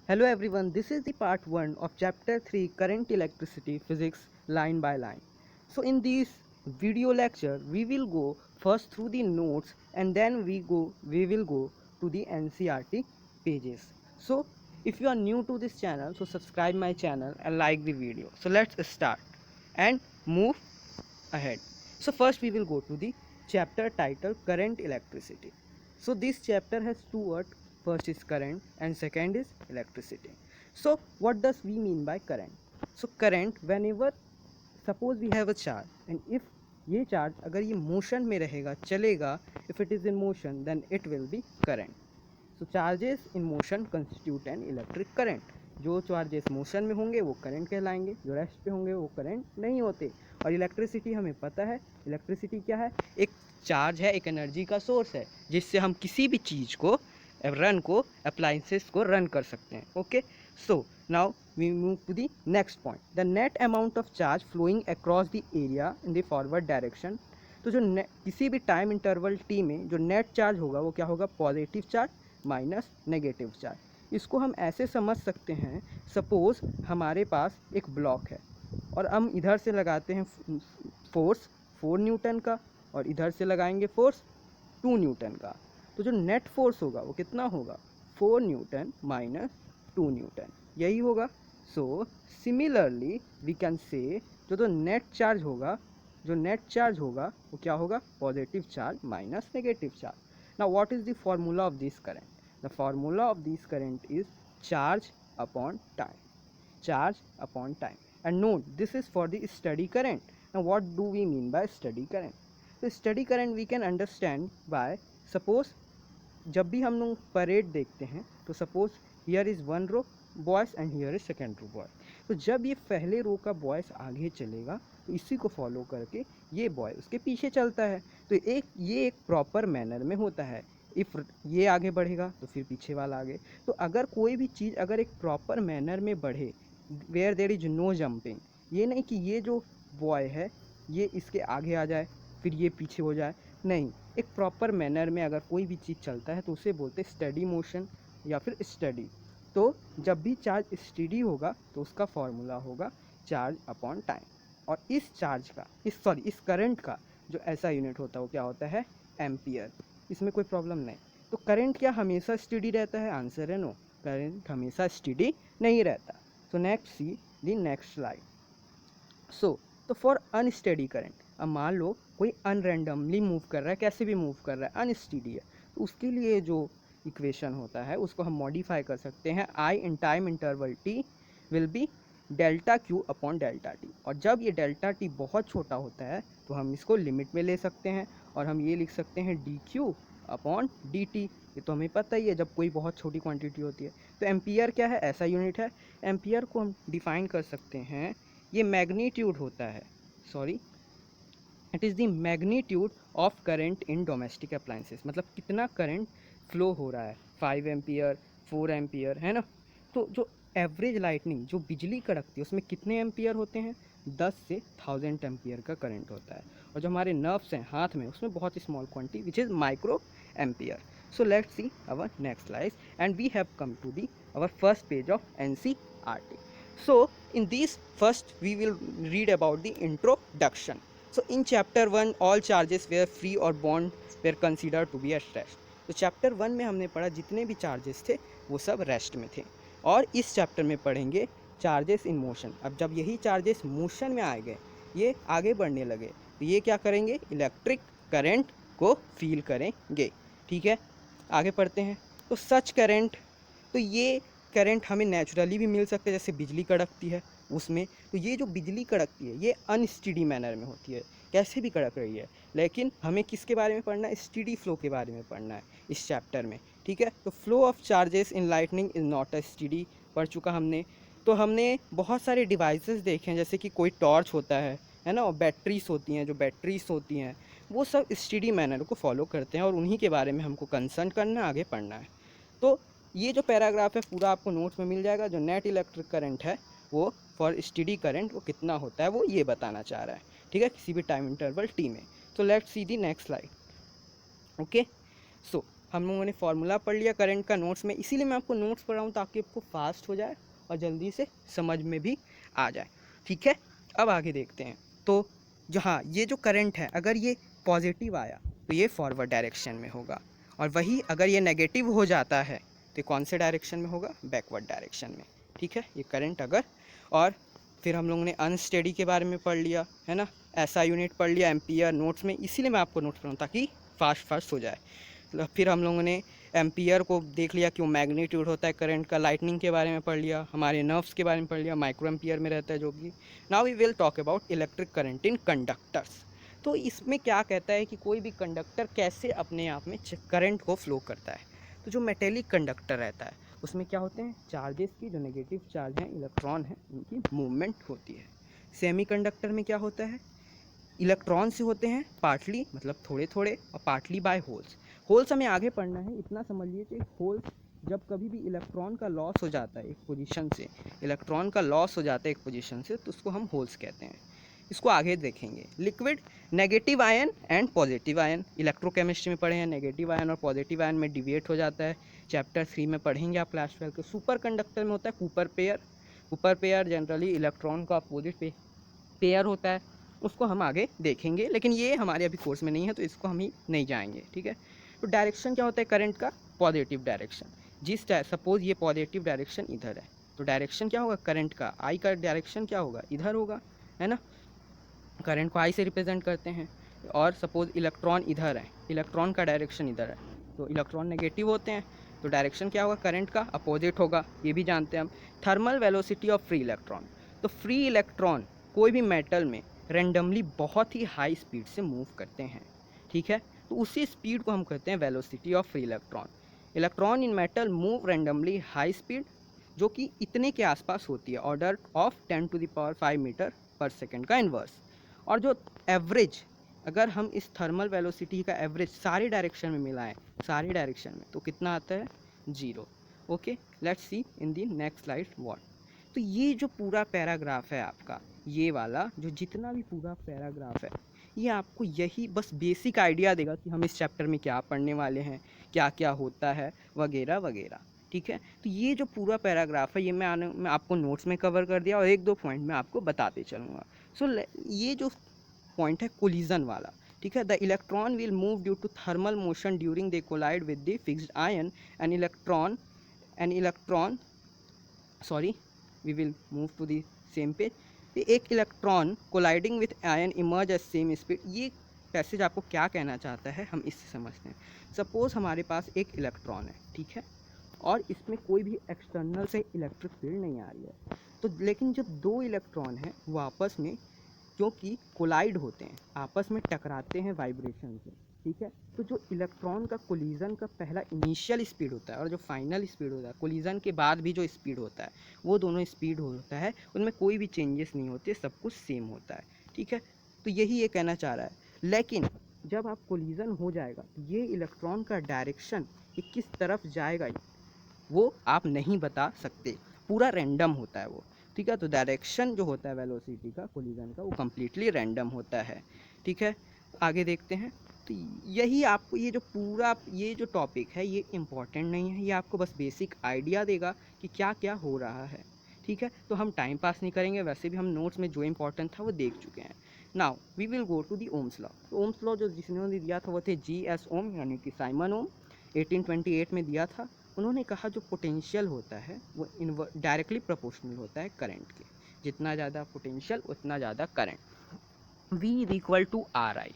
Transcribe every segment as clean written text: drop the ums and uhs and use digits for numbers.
Hello everyone, this is the part 1 of chapter 3 current electricity physics line by line. So in this video lecture we will go first through the notes and then we will go to the NCERT pages. So if you are new to this channel, so subscribe my channel and like the video. So let's start and move ahead. So first we will go to the chapter titled current electricity. So this chapter has two words, first is current and second is electricity. So what does we mean by current? So current, whenever suppose we have a charge and if ये charge अगर ये motion में रहेगा चलेगा, if it is in motion then it will be current. So charges in motion constitute an electric current. जो charges motion में होंगे वो करंट कहलाएंगे, जो रेस्ट पे होंगे वो करंट नहीं होते. और इलेक्ट्रिसिटी हमें पता है, इलेक्ट्रिसिटी क्या है? एक चार्ज है, एक एनर्जी का सोर्स है जिससे हम किसी भी चीज़ को अप्लाइंसेस को रन कर सकते हैं. Okay, so now we move to the next point. The net amount of charge flowing across the area in the forward direction. तो जो किसी भी टाइम इंटरवल टी में जो नेट चार्ज होगा वो क्या होगा? Positive charge minus negative charge. इसको हम ऐसे समझ सकते हैं, सपोज़ हमारे पास एक ब्लॉक है और हम इधर से लगाते हैं फोर्स 4 न्यूटन का और इधर से लगाएंगे फोर्स 2 न्यूटन का. तो जो नेट फोर्स होगा वो कितना होगा? 4 न्यूटन माइनस 2 न्यूटन, यही होगा. So similarly we can say जो नेट चार्ज होगा वो क्या होगा? Positive charge minus negative charge. Now what is the formula of this current? The formula of this current is charge upon time. Charge upon time. And note, this is for the steady current. Now what do we mean by steady current? So steady current we can understand by, suppose जब भी हम लोग parade देखते हैं तो suppose here is one row boys and here is second row boy. तो जब ये पहले रो का बॉयज़ आगे चलेगा तो इसी को फॉलो करके ये बॉय उसके पीछे चलता है. तो ये एक प्रॉपर मैनर में होता है. इफ़ ये आगे बढ़ेगा तो फिर पीछे वाला आगे. तो अगर कोई भी चीज़ अगर एक प्रॉपर मैनर में बढ़े, where there is no jumping, ये नहीं कि ये जो बॉय है ये इसके आगे आ जाए फिर ये पीछे हो जाए, नहीं. एक प्रॉपर मैनर में अगर कोई भी चीज़ चलता है तो उसे बोलते हैं स्टडी मोशन या फिर स्टडी. तो जब भी चार्ज स्टडी होगा तो उसका फॉर्मूला होगा चार्ज अपॉन टाइम. और इस चार्ज का इस करंट का जो ऐसा यूनिट होता है वो क्या होता है? एम्पियर. इसमें कोई प्रॉब्लम नहीं. तो करंट क्या हमेशा स्टडी रहता है? आंसर है नो, करंट हमेशा स्टडी नहीं रहता. So next see the next slide. So तो फॉर अनस्टडी करंट, अब मान लो कोई अनरैंडमली मूव कर रहा है, कैसे भी मूव कर रहा है, अनस्टडी है, तो उसके लिए जो इक्वेशन होता है उसको हम मॉडिफाई कर सकते हैं. I in time interval t will be delta q upon delta t. और जब ये डेल्टा टी बहुत छोटा होता है तो हम इसको लिमिट में ले सकते हैं और हम ये लिख सकते हैं D Q upon D T. ये तो हमें पता ही है जब कोई बहुत छोटी क्वांटिटी होती है. तो एम्पियर क्या है? ऐसा यूनिट है. एम्पियर को हम डिफाइन कर सकते हैं, ये मैग्नीट्यूड होता है, sorry it is the magnitude of current in domestic appliances. मतलब कितना करंट फ्लो हो रहा है, 5 एम्पियर 4 एम्पियर है ना. तो जो एवरेज लाइटनिंग जो बिजली कड़कती है उसमें कितने एम्पियर होते हैं? 10 से 1000 एम्पियर का करंट होता है. और जो हमारे नर्व्स हैं हाथ में उसमें बहुत small quantity which is micro ampere. So let's see our next slide and we have come to the our first page of NCERT. So in this first we will read about the introduction. So in chapter 1 all charges were free or bond were considered to be at rest. तो chapter 1 में हमने पढ़ा जितने भी charges थे वो सब rest में थे. और इस चैप्टर में पढ़ेंगे चार्जेस इन मोशन. अब जब यही चार्जेस मोशन में आ गए, ये आगे बढ़ने लगे, तो ये क्या करेंगे? इलेक्ट्रिक करंट को फील करेंगे. ठीक है, आगे पढ़ते हैं. तो सच करंट, तो ये करंट हमें नेचुरली भी मिल सकते हैं, जैसे बिजली कड़कती है उसमें. तो ये जो बिजली कड़कती है ये अनस्टडी मैनर में होती है, कैसे भी कड़क रही है. लेकिन हमें किसके बारे में पढ़ना है? स्टडी फ्लो के बारे में पढ़ना है इस चैप्टर में. ठीक है, तो flow of charges in lightning is not a study पढ़ चुका हमने. तो हमने बहुत सारे डिवाइसेस देखे हैं, जैसे कि कोई टॉर्च होता है ना, और बैटरीज होती हैं. जो बैटरीज होती हैं वो सब स्टडी मैनर को फॉलो करते हैं और उन्हीं के बारे में हमको कंसर्न करना, आगे पढ़ना है. तो ये जो पैराग्राफ है पूरा आपको नोट्स में मिल जाएगा. जो नेट इलेक्ट्रिक करंट है वो फॉर स्टडी करंट वो कितना होता है वो ये बताना चाह रहा है. ठीक है, किसी भी टाइम इंटरवल टी में. तो let's see the next slide. Okay, so हम लोगों ने फॉर्मूला पढ़ लिया करंट का नोट्स में, इसीलिए मैं आपको नोट्स पढ़ रहा हूँ ताकि आपको फास्ट हो जाए और जल्दी से समझ में भी आ जाए। ठीक है, अब आगे देखते हैं। तो जहाँ ये जो करंट है, अगर ये पॉजिटिव आया तो ये फॉरवर्ड डायरेक्शन में होगा, और वही अगर ये नेगेटिव हो जाता है तो कौन से डायरेक्शन में होगा, बैकवर्ड डायरेक्शन में। ठीक है, ये करंट अगर, और फिर हम लोगों ने अनस्टेडी के बारे में पढ़ लिया है ना, ऐसा यूनिट पढ़ लिया एम्पियर नोट्स में, इसीलिए मैं आपको नोट्स पढ़ाऊँ ताकि फास्ट हो जाए। फिर हम लोगों ने एम्पियर को देख लिया कि वो मैग्नीट्यूड होता है करंट का, लाइटनिंग के बारे में पढ़ लिया, हमारे नर्व्स के बारे में पढ़ लिया, माइक्रो एम्पियर में रहता है जो कि। Now we will talk about electric current in conductors. तो इसमें क्या कहता है कि कोई भी कंडक्टर कैसे अपने आप में करंट को फ्लो करता है। तो जो मेटेलिक कंडक्टर रहता है उसमें क्या होते हैं, चार्जेस की जो नेगेटिव चार्ज हैं, इलेक्ट्रॉन हैं, उनकी मूवमेंट होती है। सेमी कंडक्टर में क्या होता है, इलेक्ट्रॉन से होते हैं पार्टली, मतलब थोड़े थोड़े, और पार्टली बाय होल्स। होल्स हमें आगे पढ़ना है, इतना समझ लीजिए कि होल्स जब कभी भी इलेक्ट्रॉन का लॉस हो जाता है एक पोजीशन से, इलेक्ट्रॉन का लॉस हो जाता है एक पोजीशन से, तो उसको हम होल्स कहते हैं। इसको आगे देखेंगे। Liquid negative ion and positive ion, electrochemistry में पढ़े हैं, नेगेटिव आयन और पॉजिटिव आयन में डिविएट हो जाता है, चैप्टर 3 में पढ़ेंगे आप क्लास 12 के। सुपर कंडक्टर में होता है Cooper pair. Cooper pair generally electron का अपोजिट पेयर होता है, उसको हम आगे देखेंगे, लेकिन ये हमारे अभी कोर्स में नहीं है तो इसको हम ही नहीं जाएंगे। ठीक है, तो डायरेक्शन क्या होता है करंट का, पॉजिटिव डायरेक्शन। सपोज ये पॉजिटिव डायरेक्शन इधर है, तो डायरेक्शन क्या होगा करंट का, आई का डायरेक्शन क्या होगा, इधर होगा, है ना, करंट को आई से रिप्रेजेंट करते हैं। और सपोज इलेक्ट्रॉन इधर है, इलेक्ट्रॉन का डायरेक्शन इधर है, तो इलेक्ट्रॉन नेगेटिव होते हैं, तो डायरेक्शन क्या होगा करंट का, अपोजिट होगा, ये भी जानते हैं हम। Thermal velocity of free electron, तो फ्री इलेक्ट्रॉन कोई भी मेटल में रेंडमली बहुत ही हाई स्पीड से मूव करते हैं। ठीक है, तो उसी स्पीड को हम कहते हैं velocity of free electron. Electron in metal move randomly high speed, जो कि इतने के आसपास होती है, ऑर्डर ऑफ 10⁵ मीटर पर सेकेंड का इन्वर्स। और जो एवरेज, अगर हम इस थर्मल वेलोसिटी का एवरेज सारे डायरेक्शन में मिलाएं, सारे डायरेक्शन में, तो कितना आता है, 0। Okay, let's see in the next slide what. तो ये जो पूरा पैराग्राफ है आपका, ये वाला जो जितना भी पूरा पैराग्राफ है, ये आपको यही बस बेसिक आइडिया देगा कि हम इस चैप्टर में क्या पढ़ने वाले हैं, क्या क्या होता है, वगैरह वगैरह। ठीक है, तो ये जो पूरा पैराग्राफ है ये मैं आपको नोट्स में कवर कर दिया, और एक दो पॉइंट मैं आपको बताते चलूँगा। सो ये जो पॉइंट है कोलिजन वाला, ठीक है, the electron will move due to thermal motion during they collide with the fixed ion an electron sorry we will move to the same page. एक electron colliding with ion emerge at same speed, ये passage आपको क्या कहना चाहता है हम इससे समझते हैं। सपोज हमारे पास एक इलेक्ट्रॉन है, ठीक है, और इसमें कोई भी एक्सटर्नल से इलेक्ट्रिक फील्ड नहीं आ रही है, तो लेकिन जब दो इलेक्ट्रॉन हैं वो आपस में क्योंकि कोलाइड होते हैं, आपस में टकराते हैं वाइब्रेशन से, ठीक है, तो जो इलेक्ट्रॉन का कोलिजन का पहला इनिशियल स्पीड होता है और जो फाइनल स्पीड होता है, कोलिजन के बाद भी जो स्पीड होता है, वो दोनों स्पीड होता है, उनमें कोई भी चेंजेस नहीं होते, सब कुछ सेम होता है। ठीक है, तो यही ये कहना चाह रहा है। लेकिन जब आप कोलिजन हो जाएगा तो ये इलेक्ट्रॉन का डायरेक्शन ये किस तरफ जाएगा वो आप नहीं बता सकते, पूरा रैंडम होता है वो। ठीक है, तो डायरेक्शन जो होता है वेलोसिटी का कोलिजन का, वो कम्प्लीटली रैंडम होता है। ठीक है, आगे देखते हैं। तो यही आपको ये जो पूरा ये जो टॉपिक है ये इम्पॉर्टेंट नहीं है, ये आपको बस बेसिक आइडिया देगा कि क्या क्या हो रहा है। ठीक है, तो हम टाइम पास नहीं करेंगे, वैसे भी हम नोट्स में जो इम्पोर्टेंट था वो देख चुके हैं। Now we will go to the Ohm's law. तो ओम्स लॉ जो जिन्होंने दिया था वो थे G.S. ओम, यानी कि साइमन ओम, 1828 में दिया था। उन्होंने कहा जो पोटेंशियल होता है वो डायरेक्टली प्रोपोर्शनल होता है करंट के, जितना ज़्यादा पोटेंशियल उतना ज़्यादा current. V is equal to RI।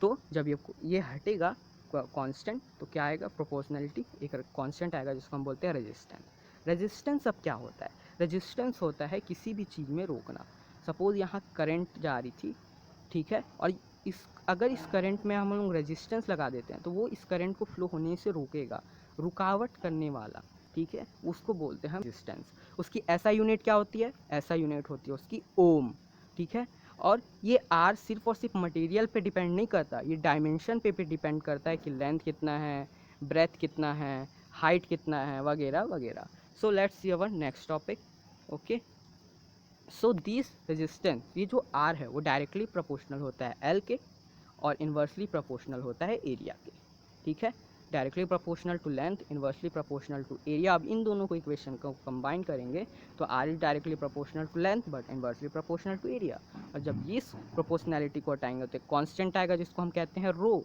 तो जब ये हटेगा कांस्टेंट तो क्या आएगा, प्रोपोर्शनलिटी, एक कांस्टेंट आएगा जिसको हम बोलते हैं रेजिस्टेंस। रेजिस्टेंस अब क्या होता है, रेजिस्टेंस होता है किसी भी चीज़ में रोकना। सपोज यहाँ करंट जा रही थी, ठीक है, और अगर इस करंट में हम लोग रेजिस्टेंस लगा देते हैं तो वो इस करंट को फ्लो होने से रोकेगा, रुकावट करने वाला, ठीक है, उसको बोलते हैं रेजिस्टेंस। उसकी ऐसा यूनिट क्या होती है, ऐसा यूनिट होती है उसकी ओम। ठीक है, और ये आर सिर्फ और सिर्फ मटेरियल पे डिपेंड नहीं करता, ये डायमेंशन पे डिपेंड करता है कि लेंथ कितना है, ब्रेथ कितना है, हाइट कितना है, वगैरह वगैरह। सो let's C our next topic. Okay, so this resistance, ये जो आर है वो डायरेक्टली प्रोपोर्शनल होता है एल के और इन्वर्सली प्रोपोर्शनल होता है एरिया के। ठीक है, directly proportional to length, inversely proportional to area. अब इन दोनों को इक्वेशन को कंबाइन करेंगे तो R is directly proportional to length but inversely proportional to area. और जब ये प्रोपोर्शनैलिटी को हटाएंगे तो कांस्टेंट आएगा जिसको हम कहते हैं रो,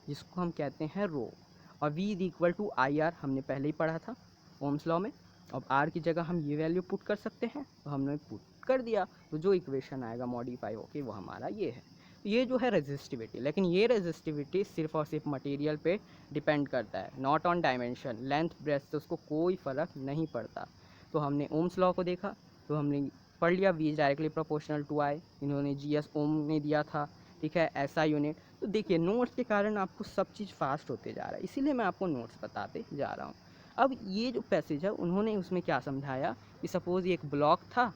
जिसको हम कहते हैं रो। और v is equal to I R, हमने पहले ही पढ़ा था ओम्स लॉ में। अब r की जगह हम ये वैल्यू पुट कर सकते हैं, तो हमने पुट कर दिया, तो जो इक्वेशन आएगा मॉडिफाई होके वो हमारा ये है। ये जो है रेजिस्टिविटी, लेकिन ये रेजिस्टिविटी सिर्फ और सिर्फ मटेरियल पे डिपेंड करता है, not on dimension, length breadth से उसको कोई फ़र्क नहीं पड़ता। तो हमने ओम्स लॉ को देखा, तो हमने पढ़ लिया v डायरेक्टली प्रोपोर्शनल टू आई, इन्होंने GS ओम ने दिया था, ठीक है, ऐसा यूनिट। तो देखिए नोट्स के कारण आपको सब चीज़ फास्ट होते जा रहा है, इसीलिए मैं आपको नोट्स बताते जा रहा हूँ। अब ये जो पैसेज है उन्होंने उसमें क्या समझाया कि सपोज़ ये एक ब्लॉक था,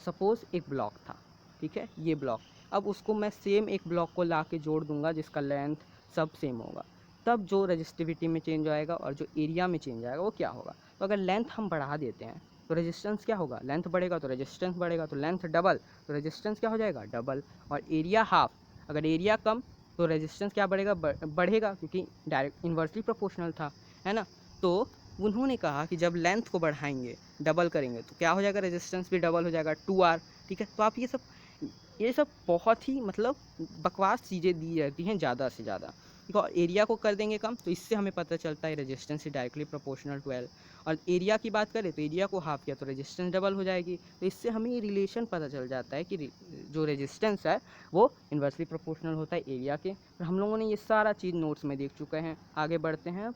सपोज़ एक ब्लॉक था, ठीक है, ये ब्लॉक। अब उसको मैं सेम एक ब्लॉक को ला के जोड़ दूंगा जिसका लेंथ सब सेम होगा, तब जो रजिस्टिविटी में चेंज आएगा और जो एरिया में चेंज आएगा वो क्या होगा। तो अगर लेंथ हम बढ़ा देते हैं तो रेजिस्टेंस क्या होगा, लेंथ बढ़ेगा तो रेजिस्टेंस बढ़ेगा, तो लेंथ डबल तो रेजिस्टेंस क्या हो जाएगा, डबल। और एरिया हाफ, अगर एरिया कम तो रेजिस्टेंस क्या बढ़ेगा, बढ़ेगा, क्योंकि डायरेक्ट इन्वर्सली प्रोपोर्शनल था, है ना। तो उन्होंने कहा कि जब लेंथ को बढ़ाएंगे, डबल करेंगे, तो क्या हो जाएगा, रेजिस्टेंस भी डबल हो जाएगा, 2R, ठीक है। तो आप ये सब बहुत ही मतलब बकवास चीज़ें दी रहती हैं ज़्यादा से ज़्यादा, ठीक है। और एरिया को कर देंगे कम, तो इससे हमें पता चलता है resistance is directly proportional to L. और एरिया की बात करें तो एरिया को हाफ किया तो रेजिस्टेंस डबल हो जाएगी, तो इससे हमें ये रिलेशन पता चल जाता है कि जो रेजिस्टेंस है वो इन्वर्सली प्रोपोर्शनल होता है एरिया के। तो हम लोगों ने ये सारा चीज़ नोट्स में देख चुके हैं। आगे बढ़ते हैं अब,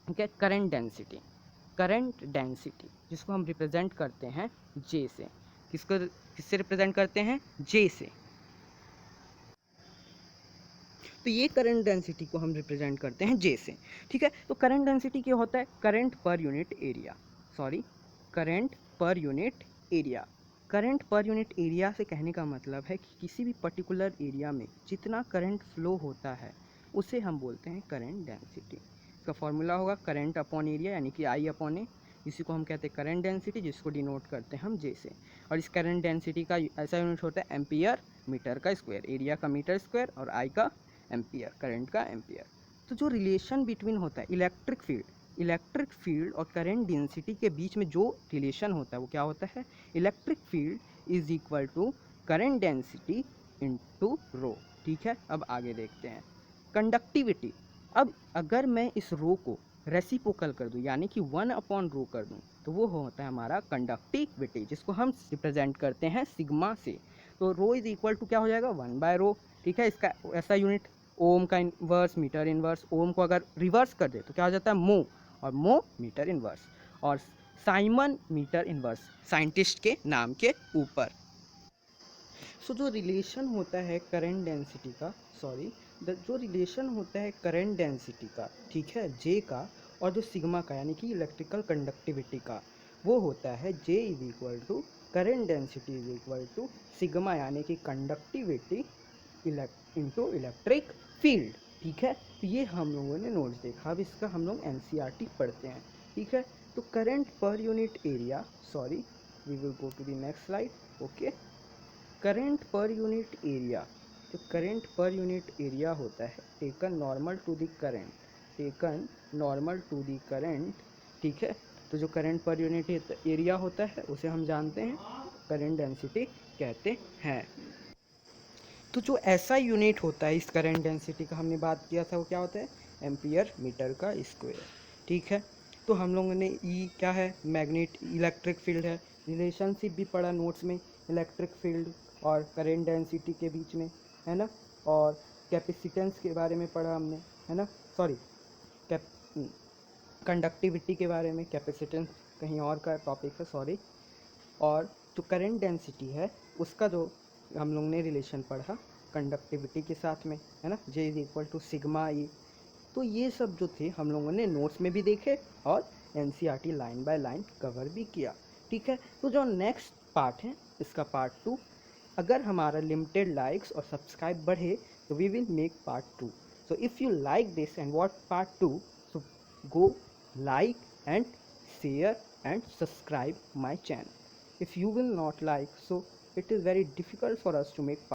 ठीक है। करंट डेंसिटी जिसको हम रिप्रेजेंट करते हैं जे से, किससे रिप्रेजेंट करते हैं, जे से। तो ये करंट डेंसिटी को हम रिप्रेजेंट करते हैं जे से, ठीक है। तो करंट डेंसिटी क्या होता है, current per unit area, current per unit area. Current per unit area से कहने का मतलब है कि किसी भी पर्टिकुलर एरिया में जितना करंट फ्लो होता है उसे हम बोलते हैं करंट डेंसिटी। इसका फॉर्मूला होगा करंट अपॉन एरिया, यानी कि आई अपॉन ए, इसी को हम कहते हैं करंट डेंसिटी, जिसको डिनोट करते हैं हम जे से। और इस करंट डेंसिटी का ऐसा यूनिट होता है एम्पियर मीटर का स्क्वायर, एरिया का मीटर स्क्वायर और आई का एम्पियर, करंट का एम्पियर। तो जो रिलेशन बिटवीन होता है इलेक्ट्रिक फील्ड और करंट डेंसिटी के बीच में जो रिलेशन होता है वो क्या होता है, electric field is equal to current density into rho, ठीक है। अब आगे देखते हैं कंडक्टिविटी। अब अगर मैं इस रो को रेसिप्रोकल कर दूं, यानी कि 1 अपॉन रो कर दूं, तो वो होता है हमारा कंडक्टिविटी, जिसको हम रिप्रेजेंट करते हैं सिग्मा से। तो रो इज इक्वल टू क्या हो जाएगा, 1/रो, ठीक है। इसका ऐसा यूनिट ओम का इन्वर्स, मीटर इन्वर्स, ओम को अगर रिवर्स कर दे तो क्या हो जाता है, मो, और मो मीटर इन्वर्स, और साइमन मीटर इन्वर्स साइंटिस्ट के नाम के ऊपर। सो जो रिलेशन होता है करंट डेंसिटी का, जो रिलेशन होता है करंट डेंसिटी का, ठीक है, जे का, और जो सिग्मा का यानी कि इलेक्ट्रिकल कंडक्टिविटी का, वो होता है j is equal to current density is equal to sigma यानी कि कंडक्टिविटी इंटू इलेक्ट्रिक फील्ड, ठीक है। तो ये हम लोगों ने नोट्स देखा, अब इसका हम लोग एनसीईआरटी पढ़ते हैं, ठीक है। तो current per unit area, we will go to the next slide, okay. Current per unit area, जो करंट पर यूनिट एरिया होता है taken normal to the current, ठीक है। तो जो करंट पर यूनिट एरिया होता है उसे हम जानते हैं करंट डेंसिटी कहते हैं। तो जो ऐसा यूनिट होता है इस करंट डेंसिटी का, हमने बात किया था, वो क्या होता है, एम्पियर मीटर का स्क्वायर, ठीक है। तो हम लोगों ने ई क्या है, मैग्नेट इलेक्ट्रिक फील्ड है, रिलेशनशिप भी पढ़ा नोट्स में इलेक्ट्रिक फील्ड और करंट डेंसिटी के बीच में, है ना। और कैपेसिटेंस के बारे में पढ़ा हमने, है ना, कैप कंडक्टिविटी के बारे में, कैपेसिटेंस कहीं और का टॉपिक है, और जो करंट डेंसिटी है उसका जो हम लोग ने रिलेशन पढ़ा कंडक्टिविटी के साथ में, है ना, j is equal to sigma e. तो ये सब जो थे हम लोगों ने नोट्स में भी देखे और NCERT line by line cover भी किया, ठीक है। तो जो नेक्स्ट पार्ट है इसका पार्ट 2, अगर हमारा लिमिटेड लाइक्स और सब्सक्राइब बढ़े तो we will make part 2। So if you like this and what part 2, so go like and share and subscribe my channel. If you will not like, so it is very difficult for us to make